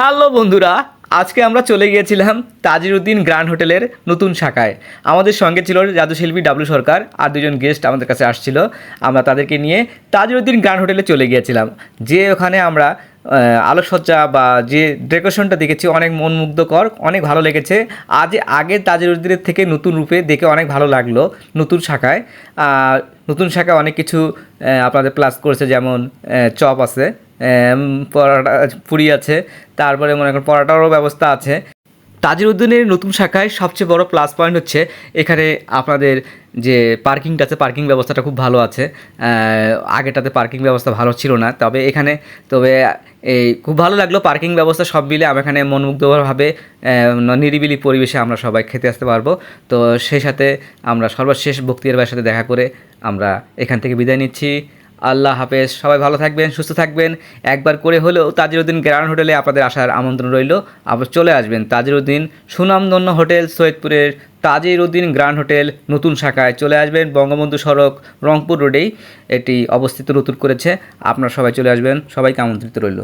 Hello বন্ধুরা, আজকে আমরা চলে গিয়েছিলাম তাজিরউদ্দিন গ্র্যান্ড হোটেলের নতুন শাখায়। আমাদের সঙ্গে ছিল জাদুশিল্পী ডাবলু সরকার আর দুজন গেস্ট আমাদের কাছে আসছিল। আমরা তাদেরকে নিয়ে তাজিরউদ্দিন গ্র্যান্ড হোটেলে চলে গিয়েছিলাম। যে ওখানে আমরা আলোকসজ্জা বা যে ডেকোরেশনটা দেখেছি অনেক মনমুগ্ধকর, অনেক ভালো লেগেছে। আগে তাজিরউদ্দিনের থেকে নতুন রূপে দেখে অনেক ভালো লাগলো। নতুন শাখায় অনেক কিছু আপনাদের প্লাস করেছে, যেমন চপ আছে, পরোটা, পুরি আছে, তারপরে মনে করেন পরোটারও ব্যবস্থা আছে। তাজিরউদ্দিনের নতুন শাখায় সবচেয়ে বড় প্লাস পয়েন্ট হচ্ছে এখানে আপনাদের যে পার্কিংটা আছে, পার্কিং ব্যবস্থাটা খুব ভালো আছে। আগেটাতে পার্কিং ব্যবস্থা ভালো ছিল না, তবে এই খুব ভালো লাগলো পার্কিং ব্যবস্থা সব মিলে। আমরা এখানে মনমুগ্ধভাবে নিরিবিলি পরিবেশে আমরা সবাই খেতে আসতে পারবো। তো সেই সাথে আমরা সর্বশেষ বক্তিয়ার ভাইয়ের সাথে দেখা করে আমরা এখান থেকে বিদায় নিচ্ছি। আল্লাহ হাফেজ, সবাই ভালো থাকবেন, সুস্থ থাকবেন। একবার করে হলেও তাজিরউদ্দিন গ্র্যান্ড হোটেলে আপনাদের আসার আমন্ত্রণ রইল। আবার চলে আসবেন তাজিরউদ্দিন সুনামধন্য হোটেল সৈয়দপুরের তাজিরউদ্দিন গ্র্যান্ড হোটেল নতুন শাখায় চলে আসবেন। বঙ্গবন্ধু সড়ক রংপুর রোডেই এটি অবস্থিত, নতুন করেছে। আপনারা সবাই চলে আসবেন, সবাইকে আমন্ত্রিত রইল।